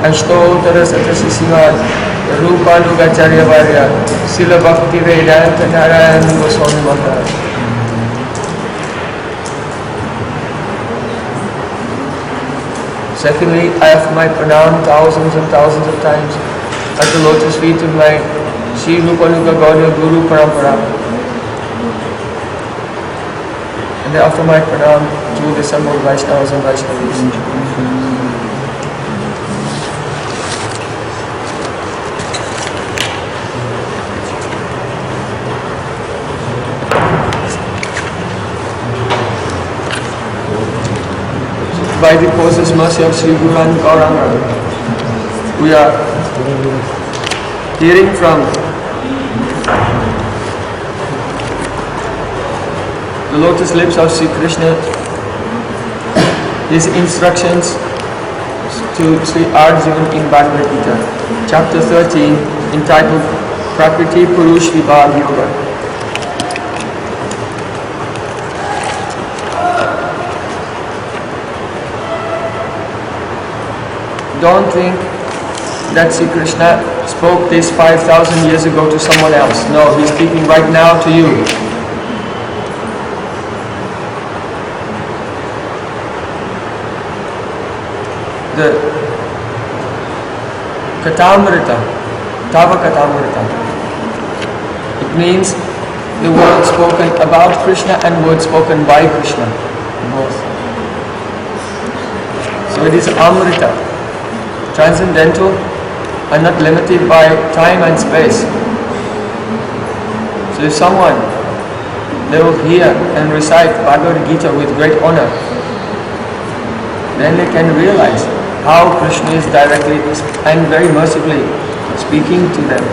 Ashtotara Satasisivad Rupanugacarya Varya Sila Bhakti Vedanta Narayan Goswami Maharaj. Secondly, I offer my pranam thousands and thousands of times at the lotus feet of my Sri Rupanuga Gaudiya Guru Parampara. And I offer my pranam to the assembled Vaishnavas and Vaishnavis. By the causeless mercy of Sri Guru and Gauranga, we are hearing from the lotus lips of Sri Krishna his instructions to Sri Arjuna in Bhagavad-Gita, chapter 13, entitled Prakriti Purush Vibhag Yoga. Don't think that Sri Krishna spoke this 5,000 years ago to someone else. No, he's speaking right now to you. The Katamrita, Tava Katamrita, it means the word spoken about Krishna and word spoken by Krishna, both. So it is Amrita, transcendental and not limited by time and space. So if someone, they will hear and recite Bhagavad-Gita with great honor, then they can realize how Krishna is directly and very mercifully speaking to them,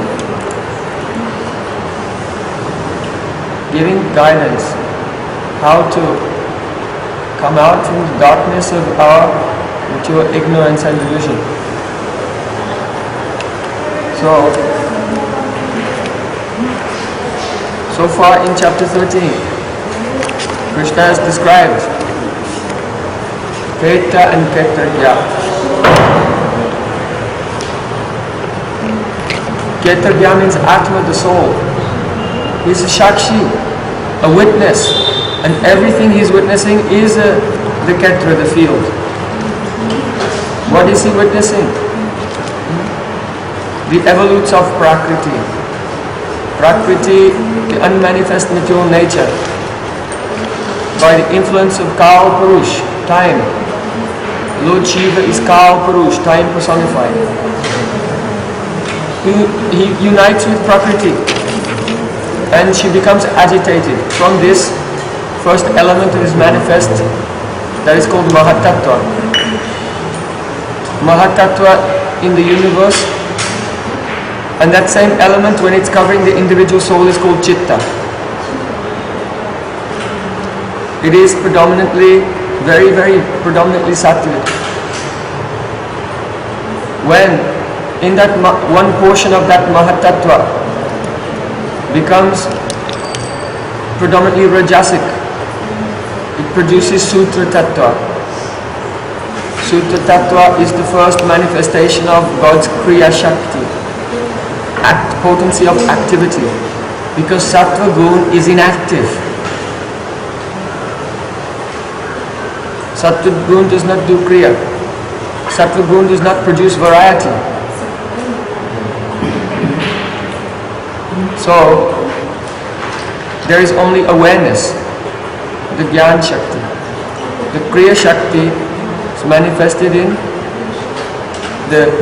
giving guidance how to come out from the darkness of our mature ignorance and delusion. So far in chapter 13, Krishna has described Keta and Ketarya. Ketarya means Atma, the soul. He is a Shakshi, a witness, and everything he is witnessing is the Ketra, the field. What is he witnessing? The evolutes of Prakriti. Prakriti, the unmanifest material nature, by the influence of Kal Purush, time. Lord Shiva is Kal Purush, time personified. He unites with Prakriti and she becomes agitated. From this first element that is manifest, that is called Mahatattva. Mahatattva in the universe, and that same element, when it's covering the individual soul, is called Chitta. It is predominantly, very, very predominantly sattvic. When in that one portion of that Mahatattva becomes predominantly rajasic, it produces Sutra Tattva. Sutra Tattva is the first manifestation of God's Kriya Shakti, potency of activity, because Sattva Gun is inactive. Sattva Gun does not do Kriya. Sattva Gun does not produce variety. So, there is only awareness, the Gyan Shakti. The Kriya Shakti is manifested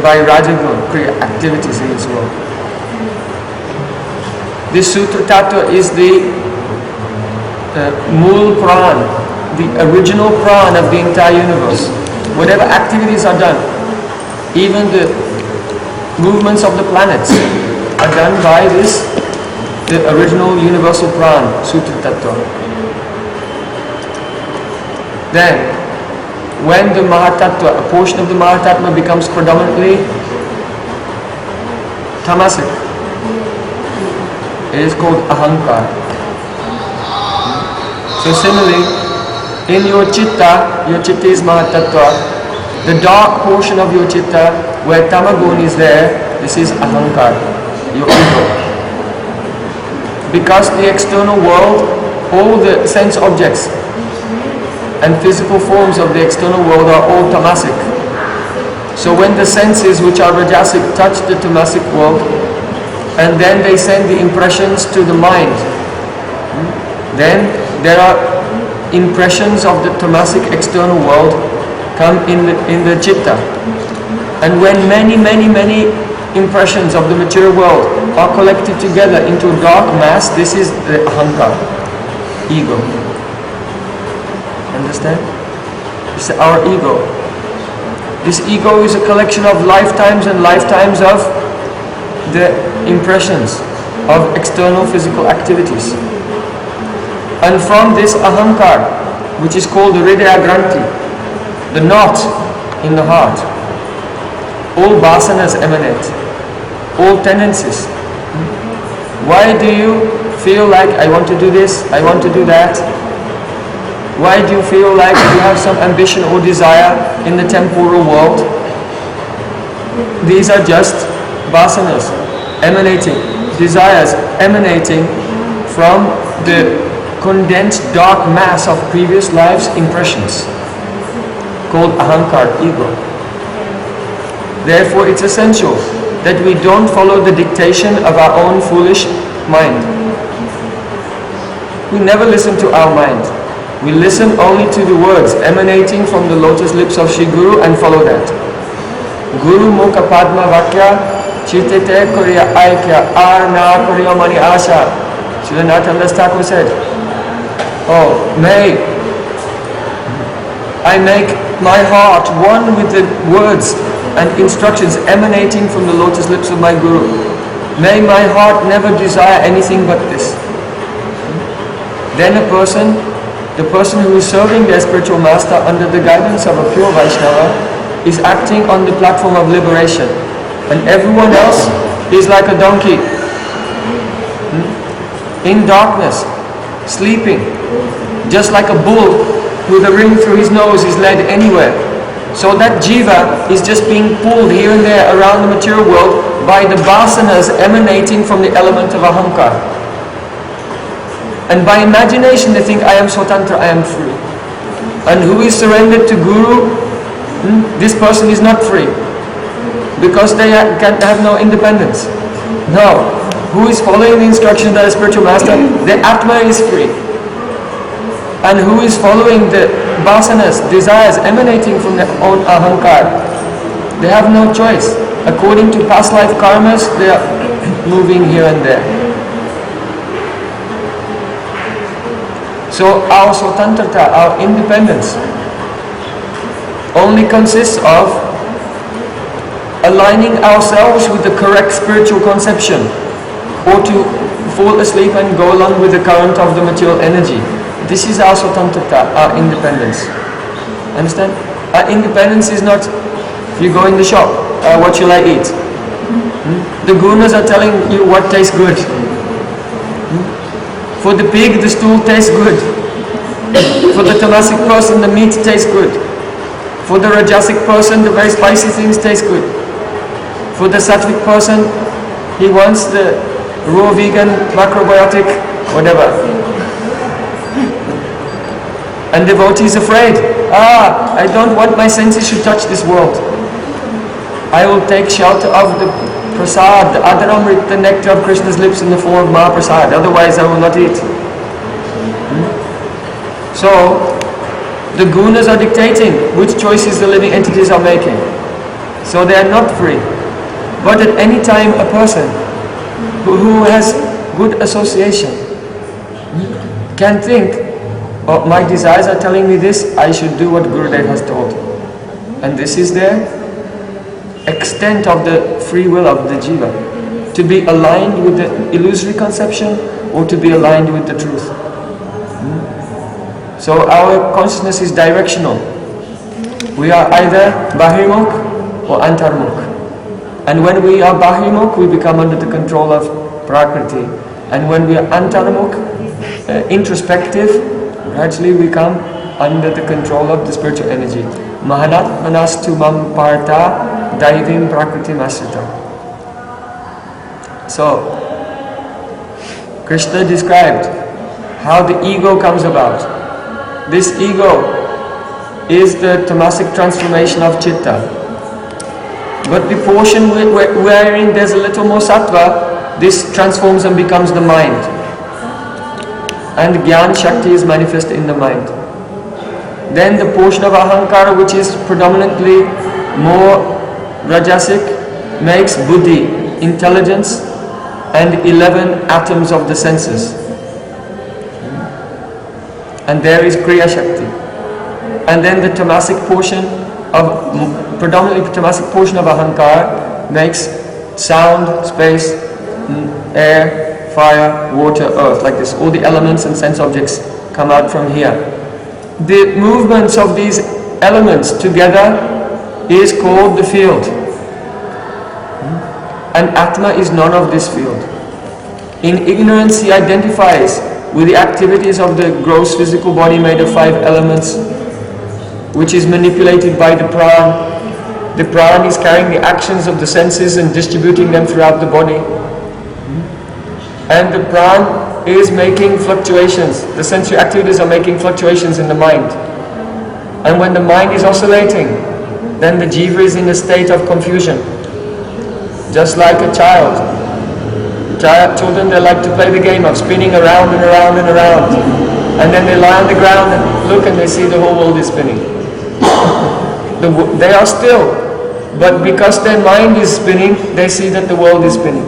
by Rajagun, Kriya activities in this world. This Sutra Tattva is the Mool Pran, the original Pran of the entire universe. Whatever activities are done, even the movements of the planets are done by this, the original universal Pran, Sutra Tattva. Then, when the Mahatattva, a portion of the Mahatattva becomes predominantly tamasic, it is called ahankara. So similarly, in your chitta is Mahatattva, The dark portion of your chitta, where tamagun is there, this is ahankara, your ego. Because the external world, all the sense objects and physical forms of the external world are all tamasic. So when the senses which are rajasic touch the tamasic world, and then they send the impressions to the mind, then there are impressions of the tamasic external world come in the chitta. And when many impressions of the material world are collected together into a dark mass, this is the ahankara, ego. Understand? It's our ego. This ego is a collection of lifetimes and lifetimes of the impressions of external physical activities. And from this ahankara, which is called the hridaya granthi, the knot in the heart, all vasanas emanate, all tendencies. Why do you feel like, I want to do this, I want to do that? Why do you feel like you have some ambition or desire in the temporal world? These are just vasanas emanating, desires emanating from the condensed dark mass of previous lives' impressions, called ahankara, ego. Therefore it's essential that we don't follow the dictation of our own foolish mind. We never listen to our mind. We listen only to the words emanating from the lotus lips of Sri Guru and follow that. Guru Mukha Padma Vakya Chitete Kuriya Aikya Arna Kuriya Mani Asha. Srila Nathandas Thakur said, oh, may I make my heart one with the words and instructions emanating from the lotus lips of my Guru. May my heart never desire anything but this. Then the person who is serving their spiritual master under the guidance of a pure Vaishnava is acting on the platform of liberation. And everyone else is like a donkey, in darkness, sleeping, just like a bull with a ring through his nose is led anywhere. So that jiva is just being pulled here and there around the material world by the vasanas emanating from the element of ahankara. And by imagination they think, I am swatantra, I am free. And who is surrendered to Guru, this person is not free, because they can have no independence. No, who is following the instructions of the spiritual master, the Atma is free. And who is following the vasanas, desires emanating from their own ahankara, they have no choice. According to past life karmas, they are moving here and there. So our swatantrata, our independence, only consists of aligning ourselves with the correct spiritual conception, or to fall asleep and go along with the current of the material energy. This is our swatantrata, our independence. Understand? Our independence is not, if you go in the shop, what shall I eat? The gunas are telling you what tastes good. For the pig, the stool tastes good. For the tamasic person, the meat tastes good. For the rajasic person, the very spicy things taste good. For the sattvic person, he wants the raw vegan, macrobiotic, whatever. And devotee is afraid. I don't want my senses to touch this world. I will take shelter of the prasad, the adaramrit, the nectar of Krishna's lips in the form of Mahaprasad. Otherwise I will not eat. So, the gunas are dictating which choices the living entities are making. So they are not free. But at any time a person who has good association can think, oh, my desires are telling me this, I should do what Gurudev has told. And this is the extent of the free will of the jiva. To be aligned with the illusory conception or to be aligned with the truth. So our consciousness is directional. We are either bahirmukh or antarmukh. And when we are bahirmukh, we become under the control of prakriti. And when we are antarmukh, introspective, gradually we come under the control of the spiritual energy. Mahanat manastu mam partha daivim prakriti masrita. So, Krishna described how the ego comes about. This ego is the tamasic transformation of chitta. But the portion wherein there's a little more sattva, this transforms and becomes the mind. And Gyan Shakti is manifest in the mind. Then the portion of ahankara, which is predominantly more rajasic, makes buddhi, intelligence, and 11 atoms of the senses. And there is Kriya Shakti. And then the tamasic portion of, predominantly tamasic portion of ahankara makes sound, space, air, fire, water, earth, like this. All the elements and sense objects come out from here. The movements of these elements together is called the field. And Atma is none of this field. In ignorance he identifies with the activities of the gross physical body made of 5 elements, which is manipulated by the pran. The pran is carrying the actions of the senses and distributing them throughout the body. And the pran is making fluctuations. The sensory activities are making fluctuations in the mind. And when the mind is oscillating, then the jiva is in a state of confusion. Just like a child. Children, they like to play the game of spinning around and around and around. And then they lie on the ground and look and they see the whole world is spinning. They are still, but because their mind is spinning, they see that the world is spinning.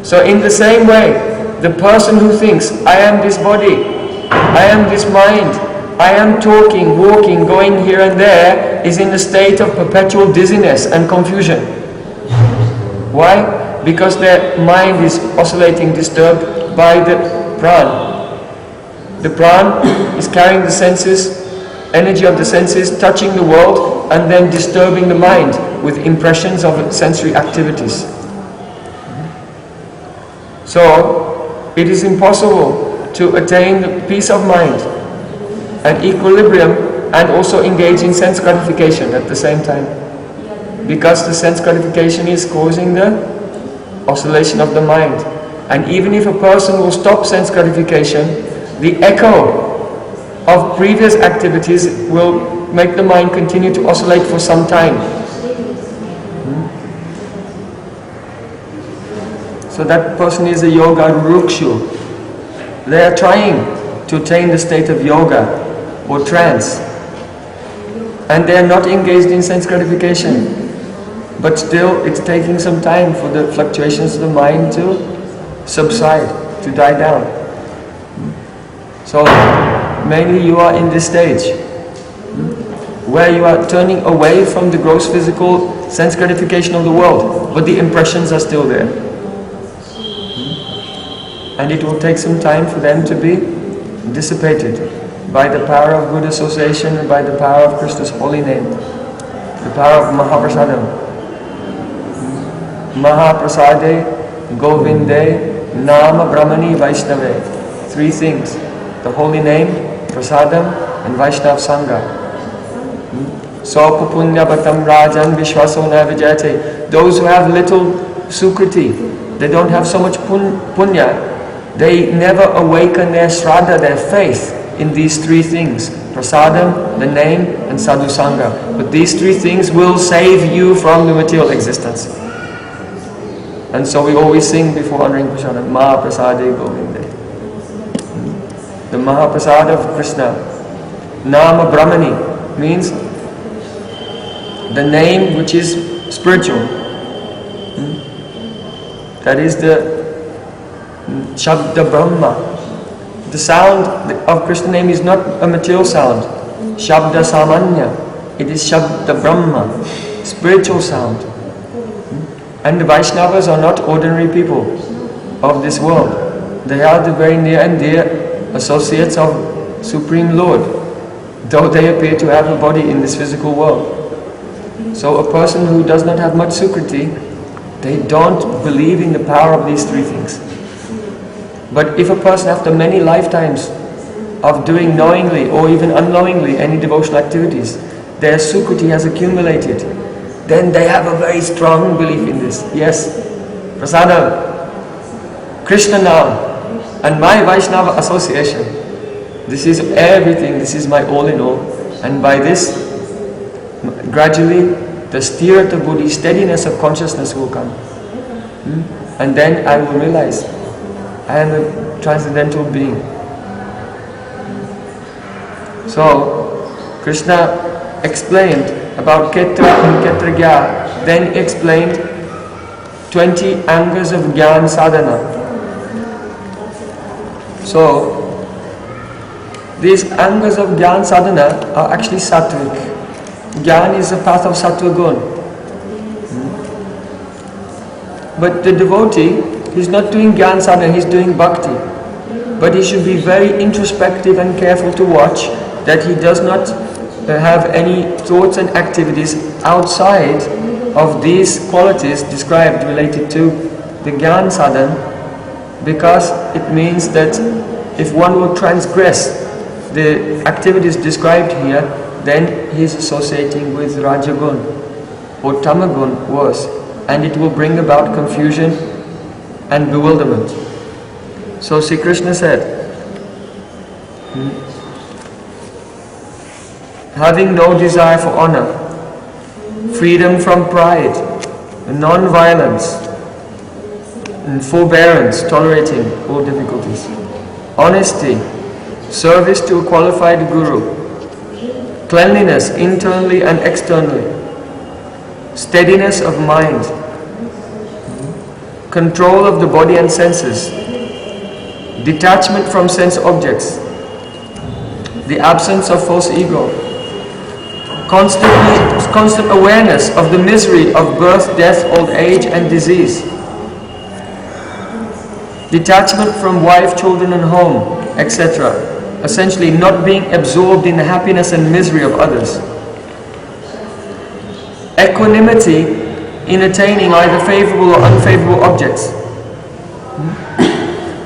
So in the same way, the person who thinks, I am this body, I am this mind, I am talking, walking, going here and there, is in a state of perpetual dizziness and confusion. Why? Because their mind is oscillating, disturbed by the pran. The pran is carrying the senses, energy of the senses, touching the world and then disturbing the mind with impressions of sensory activities. So, it is impossible to attain the peace of mind and equilibrium and also engage in sense gratification at the same time. Because the sense gratification is causing the oscillation of the mind. And even if a person will stop sense gratification, the echo of previous activities will make the mind continue to oscillate for some time. So that person is a yogaruksu. They are trying to attain the state of yoga or trance. And they are not engaged in sense gratification. But still, it's taking some time for the fluctuations of the mind to subside, to die down. So, mainly you are in this stage, where you are turning away from the gross physical sense gratification of the world, but the impressions are still there. And it will take some time for them to be dissipated by the power of good association and by the power of Krishna's holy name, the power of Mahaprasadam. Mahaprasade, Govinde, Nama Brahmani Vaishnave. 3 things. The holy name, prasadam, and Vaishnav Sangha. Sopa punya batam rajan vishwasona vijayate. Those who have little sukriti, they don't have so much punya, they never awaken their shraddha, their faith in these 3 things. Prasadam, the name, and sadhu-sanga. But these 3 things will save you from the material existence. And so we always sing before honoring Krishna, Mahaprasade Govinde. The Mahaprasad of Krishna. Nama Brahmani means the name which is spiritual. That is the Shabda Brahma. The sound of Krishna name is not a material sound. Shabda Samanya. It is Shabda Brahma, spiritual sound. And the Vaishnavas are not ordinary people of this world. They are the very near and dear associates of Supreme Lord, though they appear to have a body in this physical world. So a person who does not have much sukriti, they don't believe in the power of these 3 things. But if a person after many lifetimes of doing knowingly or even unknowingly any devotional activities, their sukriti has accumulated, then they have a very strong belief in this. Yes, prasadam, Krishna Nam, and my Vaishnava association. This is everything, this is my all in all. And by this, gradually, the sthirata buddhi, steadiness of consciousness will come. And then I will realize, I am a transcendental being. So, Krishna explained about Ketra and Ketragya, then explained 20 angas of Gyan sadhana. So, these angas of Gyan sadhana are actually sattvic. Gyan is the path of sattva gun. But the devotee, he's not doing Gyan sadhana, he's doing bhakti. But he should be very introspective and careful to watch that he does not have any thoughts and activities outside of these qualities described related to the Gyan sadhana, because it means that if one will transgress the activities described here, then he is associating with Rajagun or Tamagun worse, and it will bring about confusion and bewilderment. So Sri Krishna said, having no desire for honor, freedom from pride, non-violence, and forbearance, tolerating all difficulties, honesty, service to a qualified guru, cleanliness internally and externally, steadiness of mind, control of the body and senses, detachment from sense objects, the absence of false ego, constant awareness of the misery of birth, death, old age and disease, detachment from wife, children and home, etc. Essentially not being absorbed in the happiness and misery of others. Equanimity in attaining either favorable or unfavorable objects.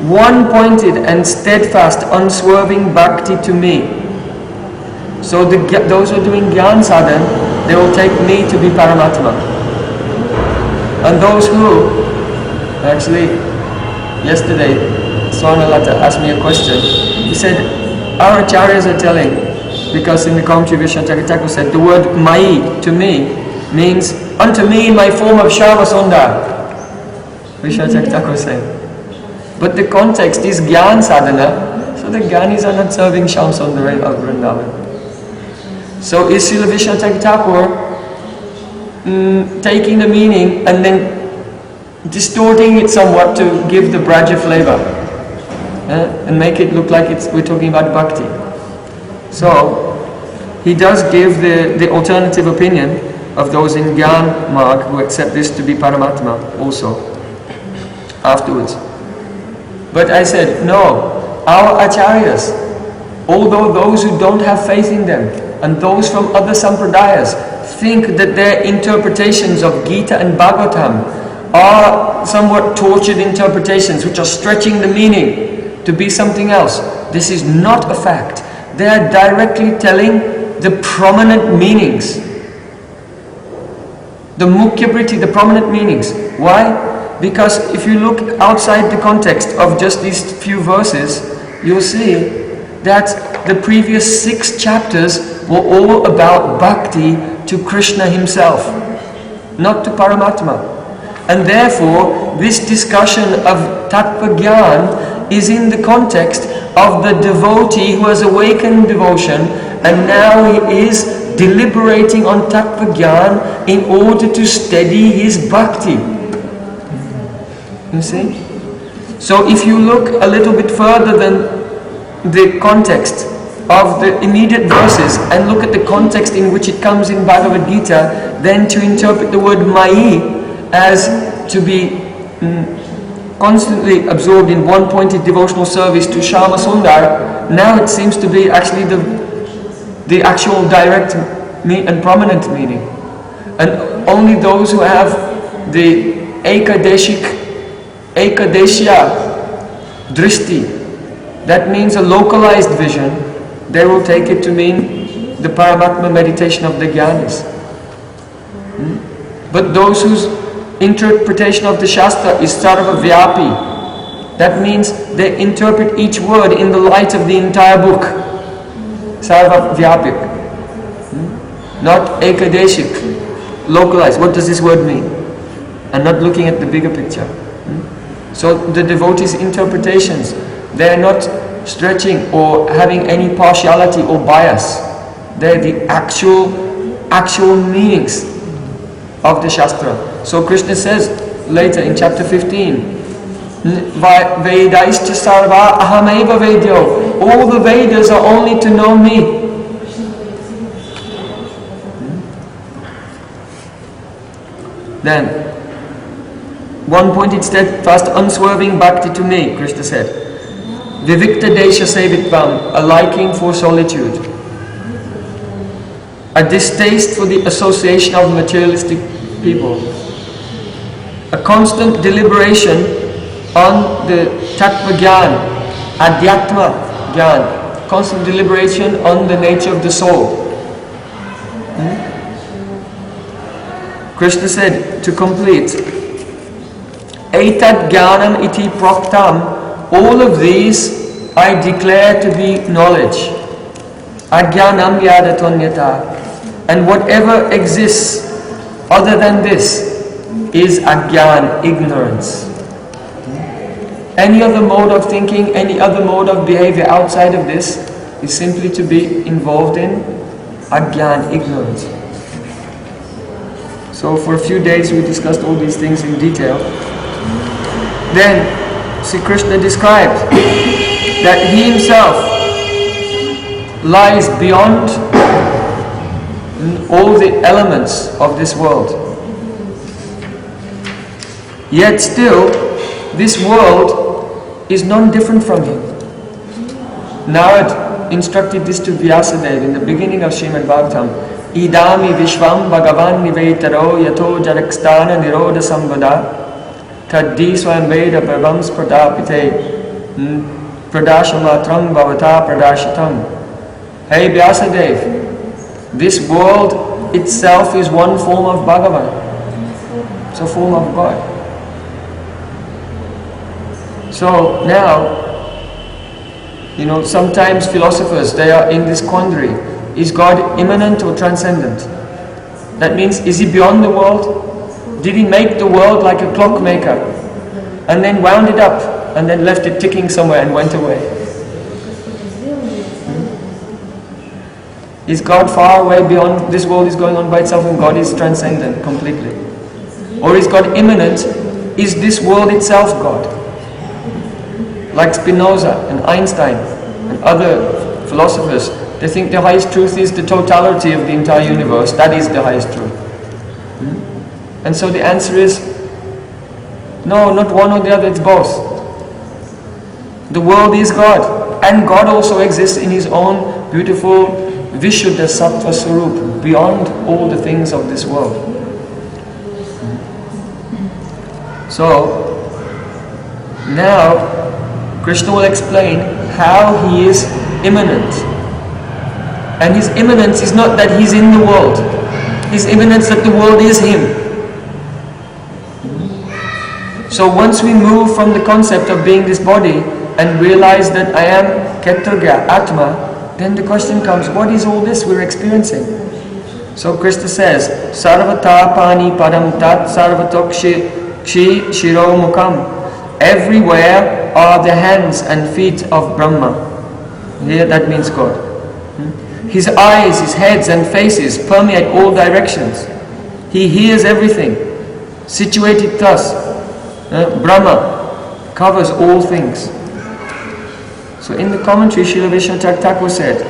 One-pointed and steadfast, unswerving bhakti to me. So those who are doing Gyan sadhana, they will take me to be Paramatma. And those who, actually, yesterday, Swarnalata asked me a question. He said, our acharyas are telling, because in the commentary Vishnu Thakur said, the word Mai to me means, unto me in my form of Shama Sundar. Vishnu Thakur said. But the context is Gyan sadhana, so the Gyanis are not serving Shama Sundar of Vrndavan. So is Srila Vishnu Thakur taking the meaning and then distorting it somewhat to give the Braja flavor and make it look like we're talking about bhakti. So he does give the alternative opinion of those in Gyan Marg who accept this to be Paramatma also afterwards. But I said, no, our acharyas, although those who don't have faith in them and those from other sampradayas think that their interpretations of Gita and Bhagavatam are somewhat tortured interpretations which are stretching the meaning to be something else. This is not a fact. They are directly telling the prominent meanings. The Mukhya-briti, the prominent meanings. Why? Because if you look outside the context of just these few verses, you'll see that the previous 6 chapters were all about bhakti to Krishna himself, not to Paramatma. And therefore, this discussion of Tattva Gyan is in the context of the devotee who has awakened devotion and now he is deliberating on Tattva Gyan in order to steady his bhakti. You see? So if you look a little bit further than the context of the immediate verses and look at the context in which it comes in Bhagavad-Gita, then to interpret the word Mai as to be constantly absorbed in one-pointed devotional service to Shama Sundar, now it seems to be actually the actual direct and prominent meaning. And only those who have the Ekadeshya Drishti, that means a localized vision, they will take it to mean the Paramatma meditation of the Jnanis. But those whose interpretation of the Shastra is sarva-vyapi, that means they interpret each word in the light of the entire book. Sarva-vyapik. Not ekadeshik, localized. What does this word mean? And not looking at the bigger picture. So the devotees' interpretations, they are not stretching or having any partiality or bias. They are the actual meanings of the Shastra. So Krishna says later in chapter 15, Vedaischa sarva ahameva vedyo. All the Vedas are only to know me. Then, one pointed steadfast, unswerving bhakti to me, Krishna said. Vivikta desha sevitvam, a liking for solitude. A distaste for the association of materialistic people. A constant deliberation on the tattva gyan, adhyatma gyan. Constant deliberation on the nature of the soul. Krishna said, to complete, Etad jnanam iti proktam, all of these I declare to be knowledge. Ajnanam yadatonyata. And whatever exists other than this is ajnan, ignorance. Any other mode of thinking, any other mode of behavior outside of this is simply to be involved in ajnan, ignorance. So for a few days we discussed all these things in detail. Then Sri Krishna described that he himself lies beyond all the elements of this world. Yet still, this world is non-different from him. Narad instructed this to Vyasadeva in the beginning of Srimad Bhagavatam. Idami vishvam bhagavan nivetaro yato jarakstana nirodha samvada taddi swayam veda prabham spradapite pradashamatram bhavata pradashitam. Hey Vyasadeva, this world itself is one form of Bhagavan. It's a form of God. So now, sometimes philosophers, they are in this quandary. Is God immanent or transcendent? That means, is he beyond the world? Did he make the world like a clockmaker and then wound it up and then left it ticking somewhere and went away? Is God far away beyond, this world is going on by itself and God is transcendent completely? Or is God immanent? Is this world itself God? Like Spinoza and Einstein and other philosophers, they think the highest truth is the totality of the entire universe. That is the highest truth. And so the answer is, no, not one or the other, it's both. The world is God, and God also exists in His own beautiful Vishuddha Sattva Swarup, beyond all the things of this world. So, now Krishna will explain how He is immanent. And His immanence is not that He's in the world. His immanence that the world is Him. So once we move from the concept of being this body and realize that I am Ketragya, Atma, then the question comes, what is all this we're experiencing? So Krishna says, Sarvata pani padam tat sarvatok kshi shiro mukam. Everywhere are the hands and feet of Brahma. Here that means God. His eyes, His heads and faces permeate all directions. He hears everything. Situated thus, Brahma covers all things. So in the commentary, Srila Vishnu Thakur said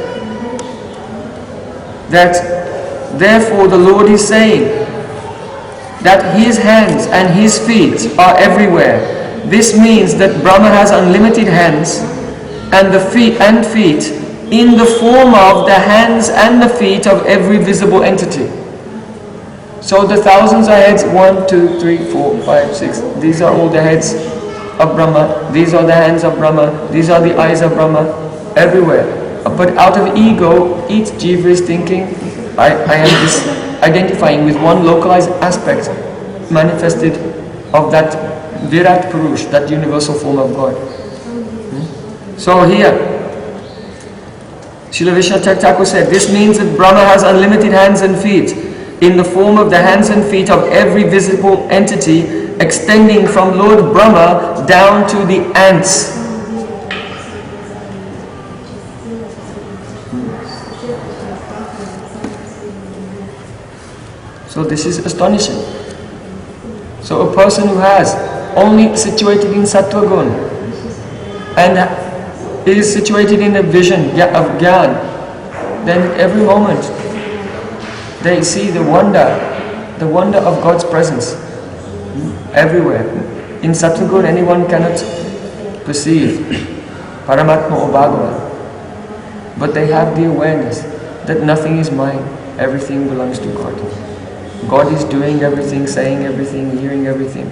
that therefore the Lord is saying that His hands and His feet are everywhere. This means that Brahma has unlimited hands and the feet in the form of the hands and the feet of every visible entity. So the thousands of heads, 1, 2, 3, 4, 5, 6, these are all the heads of Brahma, these are the hands of Brahma, these are the eyes of Brahma, everywhere. But out of ego, each jiva is thinking, I am this, identifying with one localized aspect manifested of that Virat Purush, that universal form of God. So here, Srila Vishwanath Thakur said, this means that Brahma has unlimited hands and feet, in the form of the hands and feet of every visible entity, extending from Lord Brahma down to the ants. So this is astonishing. So a person who has only situated in Sattva Gun and is situated in a vision of Gyan, then every moment they see the wonder of God's presence everywhere. In Sattva Gun anyone cannot perceive Paramatma or Bhagavan, but they have the awareness that nothing is mine, everything belongs to God. God is doing everything, saying everything, hearing everything.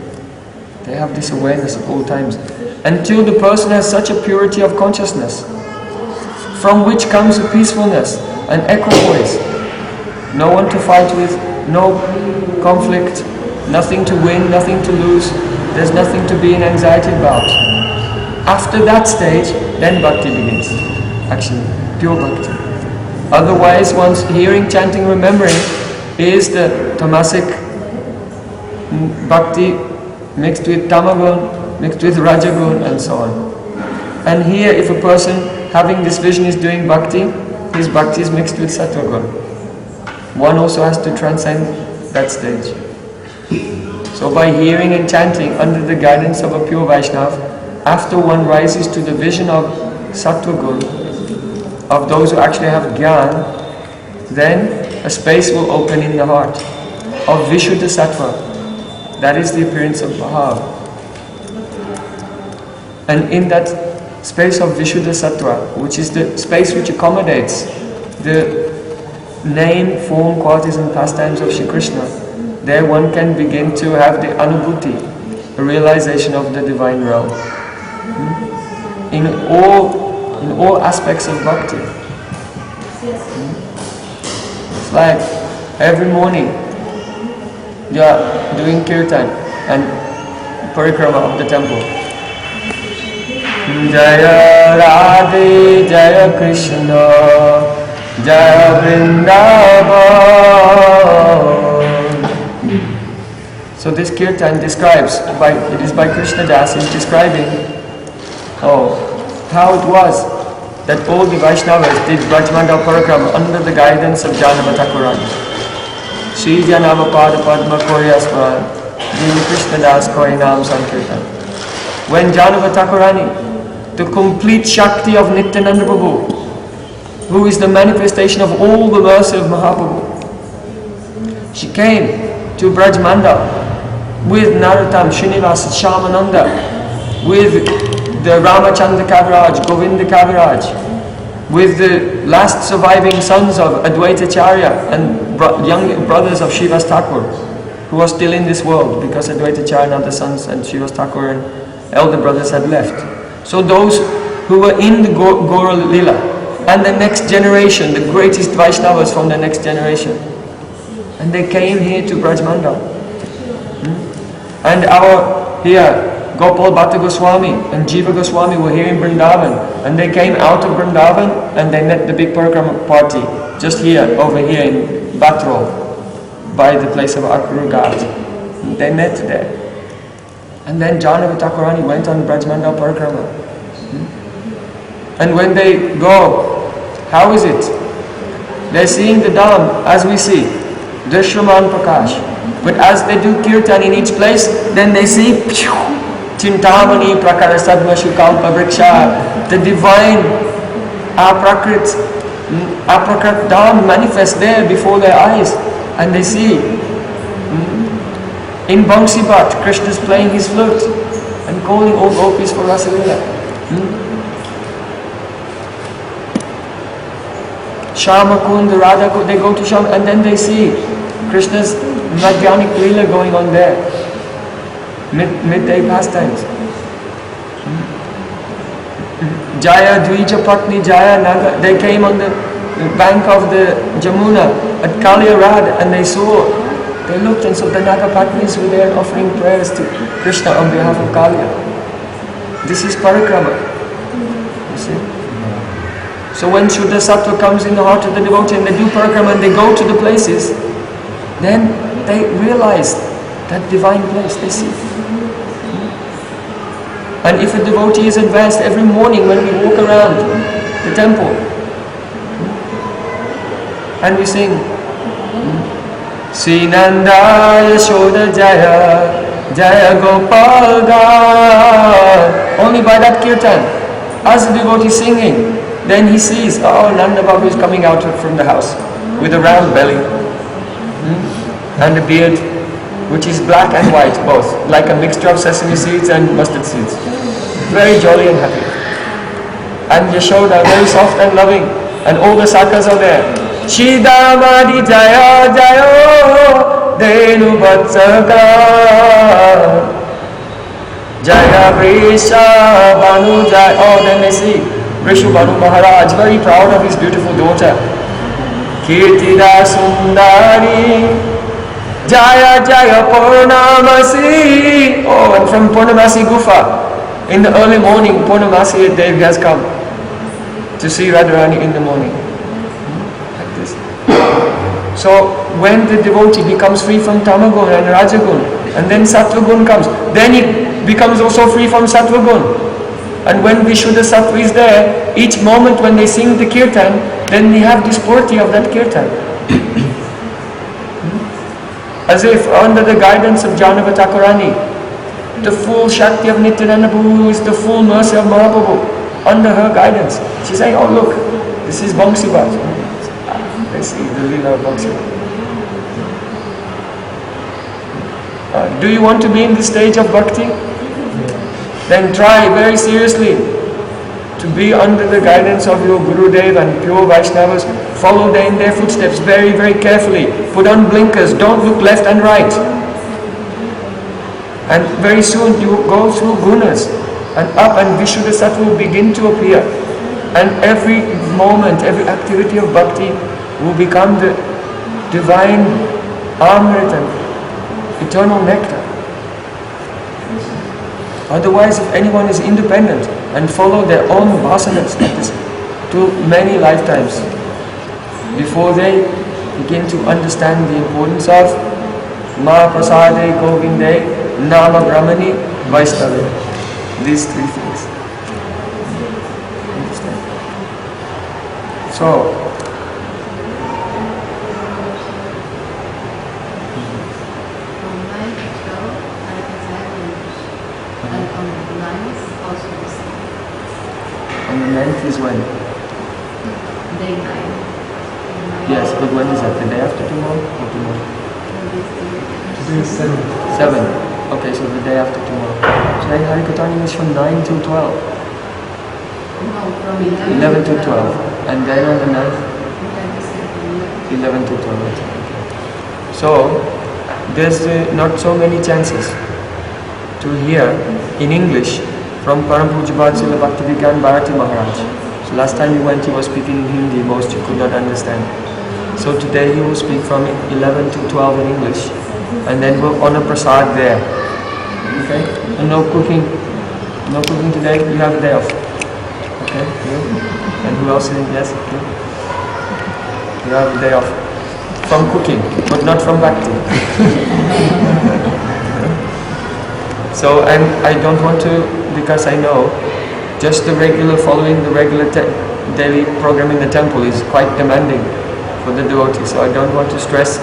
They have this awareness at all times. Until the person has such a purity of consciousness, from which comes a peacefulness, an equipoise. No one to fight with, no conflict, nothing to win, nothing to lose. There's nothing to be in anxiety about. After that stage, then bhakti begins. Actually, pure bhakti. Otherwise, one's hearing, chanting, remembering is the tamasic bhakti mixed with tamagun, mixed with rajagun and so on. And here if a person having this vision is doing bhakti, his bhakti is mixed with sattvagun. One also has to transcend that stage. So by hearing and chanting under the guidance of a pure Vaishnava, after one rises to the vision of sattvagun, of those who actually have jnana, then a space will open in the heart of Vishuddha Sattva. That is the appearance of Bhav. And in that space of Vishuddha Sattva, which is the space which accommodates the name, form, qualities and pastimes of Shri Krishna, there one can begin to have the anubhuti, a realization of the divine realm. In all aspects of bhakti. It's like every morning you are doing kirtan and parikrama of the temple. Jaya Radhe Jaya Krishna Jaya Vrndavan. So this kirtan describes, it is by Krishna Das, is describing how it was that all the Vaishnavas did Brajmandal Parikrama under the guidance of Janava Thakurani. Shri Janava Pada Padma Koryasman, Dini Krishna Das Koi Nam Sankirtan. When Janava Thakurani, the complete Shakti of Nityananda Prabhu, who is the manifestation of all the mercy of Mahaprabhu, she came to Brajmandal with Narottam, Srinivasa, Shyamananda, with the Ramachandra Kaviraj, Govinda Kaviraj, with the last surviving sons of Advaitacharya and young brothers of Srivas Thakur, who are still in this world because Advaitacharya and other sons and Srivas Thakur and elder brothers had left. So those who were in the Gaura Lila and the next generation, the greatest Vaishnavas from the next generation, and they came here to Brajmandal. And our here Gopal Bhatta Goswami and Jiva Goswami were here in Vrndavan, and they came out of Vrndavan and they met the big parikrama party just here, over here in Batrol, by the place of Akuru Ghat. They met there. And then Janava Thakurani went on Brajmandal Parikrama. And when they go, how is it? They're seeing the Dham as we see, Drishyaman Prakash. But as they do kirtan in each place, then they see Chintamani Prakara Sadma Shukampa Vriksha, the divine Aprakrit Dham manifests there before their eyes, and they see in Bangsi Bhat, Krishna is playing his flute and calling all gopis for Rasalila. Shama Kund, Radha Kund, they go to Shama and then they see Krishna's Madhyanic Leela going on there. Midday pastimes. Jaya Dvija Patni Jaya Naga, they came on the bank of the Jamuna at Kalyarad and they looked and saw the Naga Patnis were there offering prayers to Krishna on behalf of Kalya. This is parikrama. You see? So when Shuddha Sattva comes in the heart of the devotee and they do parikrama and they go to the places, then they realize that divine place, they see. And if a devotee is advanced every morning when we walk around the temple and we sing Sri Nanda Yashoda Jaya Jaya Gopal Ga, only by that kirtan, as the devotee singing, then he sees, oh, Nanda Babu is coming out from the house with a round belly and a beard which is black and white both, like a mixture of sesame seeds and mustard seeds. Very jolly and happy. And Yashoda, very soft and loving, and all the sakas are there. Shidamadi Jaya Jaya Denu Vatsaka Jaya Vrisha Banu Jaya. Oh, then they see Vrishu Banu Maharaj, very proud of his beautiful daughter. Kirtida Sundari Jaya Jaya Purnamasi. Oh, and from Purnamasi Gufa, in the early morning, Purnamasi Dev has come to see Radharani in the morning. Like this. So, when the devotee becomes free from Tamagun and Rajagun, and then Sattvagun comes, then he becomes also free from Sattvagun. And when Vishuddha Sattva is there, each moment when they sing the kirtan, then we have this purity of that kirtan. As if under the guidance of Janava Thakurani, the full Shakti of Nityananda Prabhu is the full mercy of Mahaprabhu. Under her guidance, she's saying, oh look, this is Bangsivat. Let's see the Leela of Bangsivat. Do you want to be in the stage of bhakti? Then try very seriously to be under the guidance of your Gurudev and pure Vaishnavas. Follow them in their footsteps very, very carefully. Put on blinkers, don't look left and right. And very soon you go through gunas and up, and Vishuddha Sattva will begin to appear. And every moment, every activity of bhakti will become the divine Amrit and eternal nectar. Otherwise, if anyone is independent and follow their own vasanas like this to many lifetimes, before they begin to understand the importance of Ma Prasade Govinde Nama Brahmani Vaishnava, these three things. Understand? So, on the 9th is when? Day 9. Yes, but when is that? The day after tomorrow or tomorrow? Today is 7. 7. Okay, so the day after tomorrow. So Harikatani is from 9 till 12. No, from 11 to 12. And then on the 9th? 11 to 12. So, there's not so many chances to hear in English from Param Pujyapad Srila Bhaktivedanta Bharati Maharaj. So last time you went, he was speaking in Hindi, most you could not understand. So today he will speak from 11 to 12 in English, and then we'll honor prasad there. Okay? And no cooking today, you have a day off. Okay? Yeah. And who else is in? Yes? Okay. You have a day off. From cooking, but not from bhakti. So, and I don't want to, because I know just the regular following the regular daily program in the temple is quite demanding for the devotee. So I don't want to stress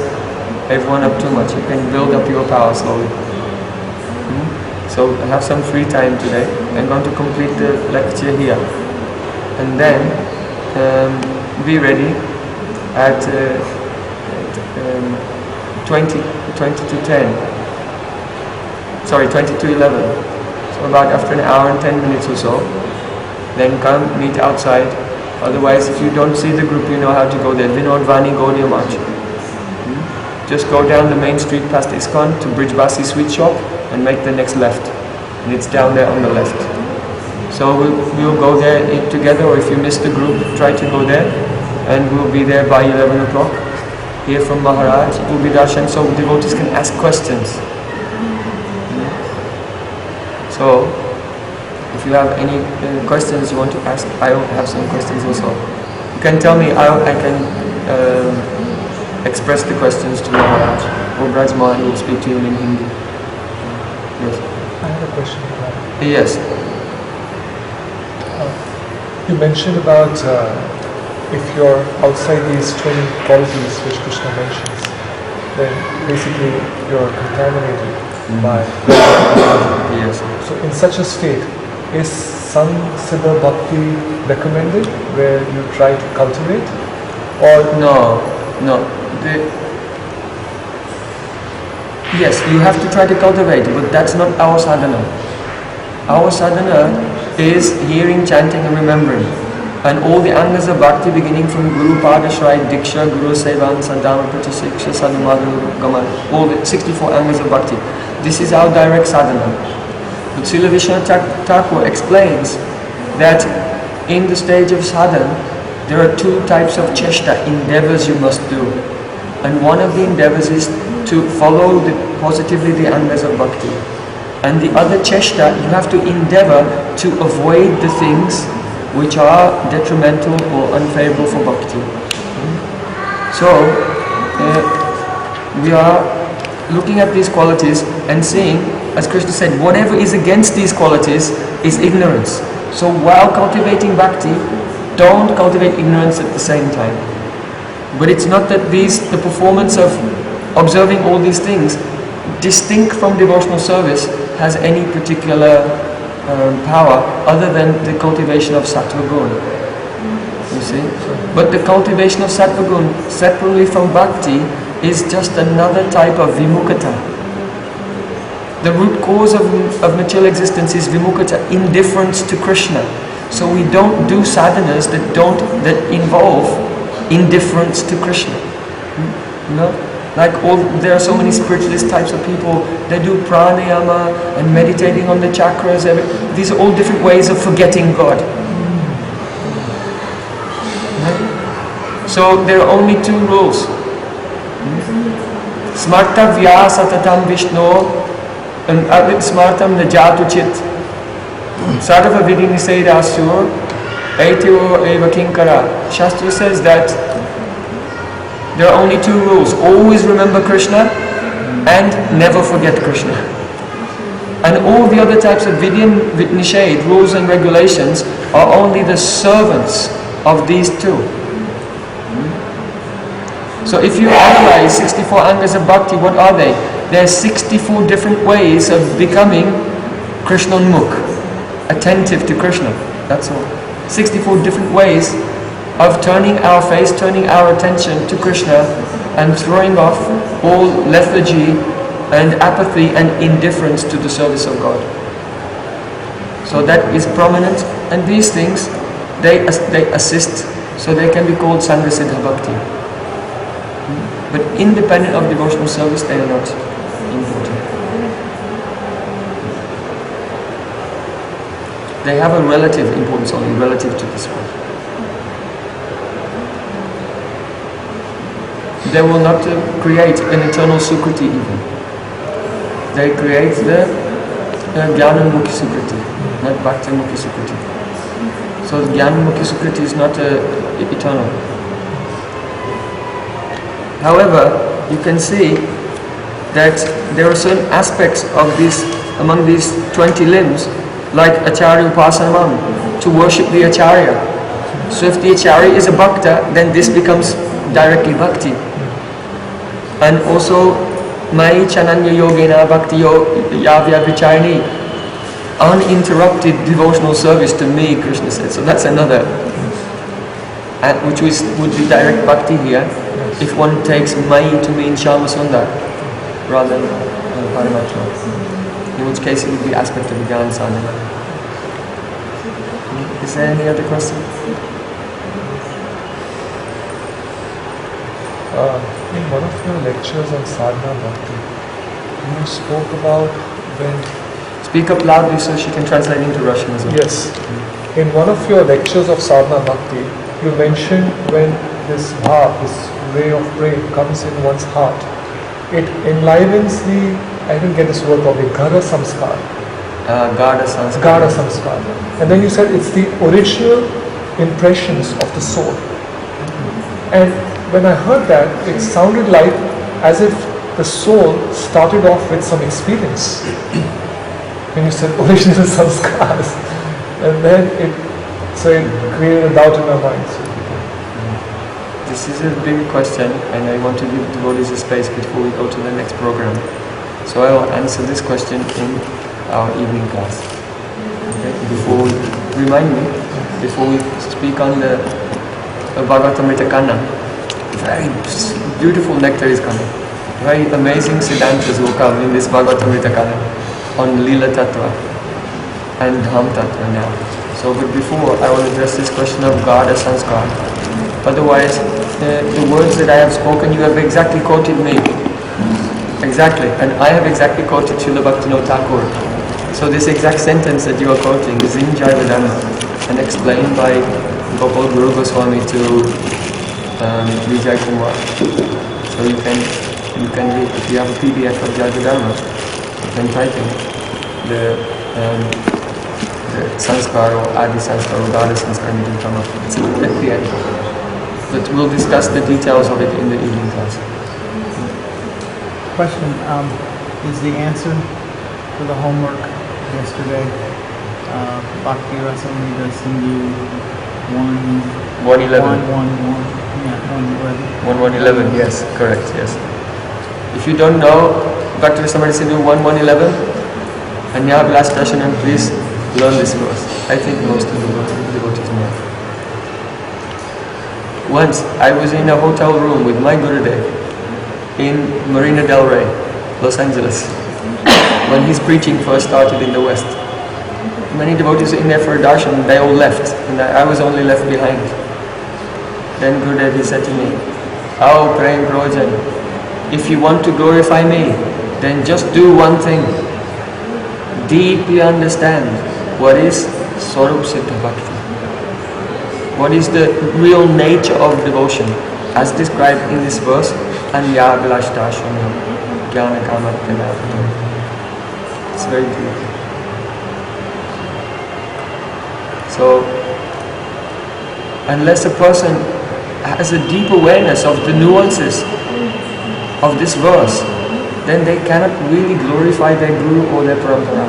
everyone up too much. You can build up your power slowly. So I have some free time today. I'm going to complete the lecture here, and then be ready at 20 to 10. Sorry, 20 to 11. So about after an hour and 10 minutes or so, then come meet outside. Otherwise, if you don't see the group, you know how to go there. Vrndavan Gaudiya March. Just go down the main street past ISKCON to Brijbasi Sweet Shop and make the next left. And it's down there on the left. So we'll go there together, or if you miss the group, try to go there, and we'll be there by 11 o'clock. Hear from Maharaj, it will be darshan, so devotees can ask questions. So, if you have any questions you want to ask, I have some questions also. You can tell me, I can express the questions to Maharaj, or Brajman will speak to you in Hindi. Yes. I have a question about it. Yes. You mentioned about if you're outside these 20 qualities which Krishna mentions, then basically you're contaminated by Yes. So in such a state, is Siddha Bhakti recommended where you try to cultivate? Or No. Yes, you have to try to cultivate, but that's not our sadhana. Our sadhana is hearing, chanting and remembering. And all the angas of bhakti beginning from Guru Padashray, Diksha, Guru Sevan, Sadhana, Pratishiksha, Sadhumadhu, Gaman, all the 64 angas of bhakti. This is our direct sadhana. But Srila Vishwanath Thakur explains that in the stage of sadhana, there are two types of cheshta, endeavours you must do. And one of the endeavours is to follow positively the angas of bhakti. And the other cheshta, you have to endeavour to avoid the things which are detrimental or unfavorable for bhakti. So, we are looking at these qualities and seeing, as Krishna said, whatever is against these qualities is ignorance. So while cultivating bhakti, don't cultivate ignorance at the same time. But it's not that the performance of observing all these things, distinct from devotional service, has any particular power other than the cultivation of sattva gun. You see? But the cultivation of sattva gun separately from bhakti is just another type of vimukkhata. The root cause of material existence is vimukkhata, indifference to Krishna. So we don't do sadhanas that involve indifference to Krishna. You know? Like there are so many spiritualist types of people, they do pranayama and meditating on the chakras. These are all different ways of forgetting God. So there are only two rules. Smartavya satatam Vishnu and smartam najatu chit. Sarva vidhi nisedasur aityo eva kinkara. Shastra says that there are only two rules. Always remember Krishna and never forget Krishna. And all the other types of vidya nished, rules and regulations, are only the servants of these two. So if you analyze 64 angas of bhakti, what are they? There are 64 different ways of becoming Krishnonmukh, attentive to Krishna. That's all. 64 different ways of turning our face, turning our attention to Krishna and throwing off all lethargy and apathy and indifference to the service of God. So that is prominent, and these things, they assist, so they can be called Sangha Siddha Bhakti. But independent of devotional service, they are not important. They have a relative importance only, relative to this one. They will not create an eternal sukriti even. They create the jnana-mukhi sukriti, not bhakti-mukhi sukriti. So the jnana-mukhi sukriti is not eternal. However, you can see that there are certain aspects of this, among these 20 limbs, like acharya upasanam, to worship the acharya. So if the acharya is a bhakta, then this becomes directly bhakti. And also, Mai Chananya Yogena Bhakti Yavya Vicharni, uninterrupted devotional service to me, Krishna said. So that's another, which would be direct bhakti here, if one takes Mai to mean Shyama Sundar, rather than Paramatma. In which case it would be aspect of the Gyan Sadhana. Is there any other question? In one of your lectures on sadhana bhakti, you spoke about when speak up loudly so she can translate into Russian as well. Yes. In one of your lectures of sadhana bhakti, you mentioned when this bhav, this ray of prem comes in one's heart, it enlivens the, I didn't get this word probably, Gada Samskar. Gada Sanskar. Gada Samskar. And then you said it's the original impressions of the soul. And when I heard that, it sounded like as if the soul started off with some experience. When you said original samskars. And then it created a doubt in our minds. This is a big question, and I want to give devotees a space before we go to the next program. So I will answer this question in our evening class. Okay? Before we speak on the Bhagavatamrita Kanna, very beautiful nectar is coming. Very amazing Siddhantas will come in this Bhagavatamrita Kanna on Lila Tattva and Dham Tattva now. So, but before I will address this question of Gada Sanskar. Otherwise, the words that I have spoken, you have exactly quoted me. Exactly. And I have exactly quoted Srila Bhaktivinoda Thakur. So this exact sentence that you are quoting is in Jayavadana and explained by Gopal Guru Goswami to Vijay Kumar. So you can read, if you have a PDF of Jayavadana, you can type in the Sanskar or Adi Sanskar or Gada Sanskar and it will come up. It's at the end. But we'll discuss the details of it in the evening class. Question, is the answer to the homework yesterday, Bhakti Rasamrita Sindhu 111. 111. Yes, correct, yes. If you don't know Bhakti Rasamrita Sindhu 1111, Anya Abhilash Darshanam, please learn this verse. I think most of the devotees know. Once I was in a hotel room with my Gurudev in Marina Del Rey, Los Angeles, when his preaching first started in the West. Many devotees were in there for a darshan, they all left, and I was only left behind. Then Gurudev, he said to me, "Oh, Prem Prayojan, if you want to glorify me, then just do one thing. Deeply understand what is Swarup Siddha Bhakti. What is the real nature of devotion, as described in this verse, Anya Abhilash Darshanam, Jnana Kamatyanavatam." It's very deep. So, unless a person has a deep awareness of the nuances of this verse, then they cannot really glorify their Guru or their Parampara.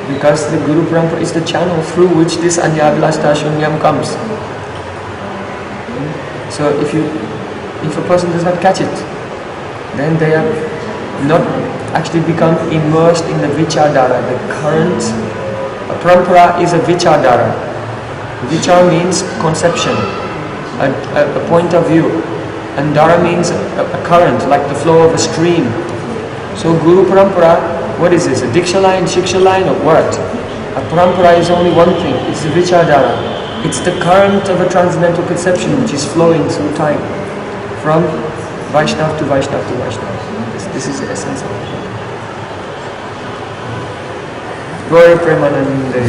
Because the Guru Parampara is the channel through which this Anyabhilashtha Shunyam comes. So if a person does not catch it, then they have not actually become immersed in the Vichardhara, the current. A Parampara is a Vichardhara. Vichar means conception, a point of view. And Dhara means a current, like the flow of a stream. So Guru Parampara, what is this? A Diksha line, Shiksha line, or what? A Parampara is only one thing, it's the Vichardhara. It's the current of a transcendental conception which is flowing through time. From Vaishnav to Vaishnav to Vaishnav. This is the essence of it. Gaura Premanande.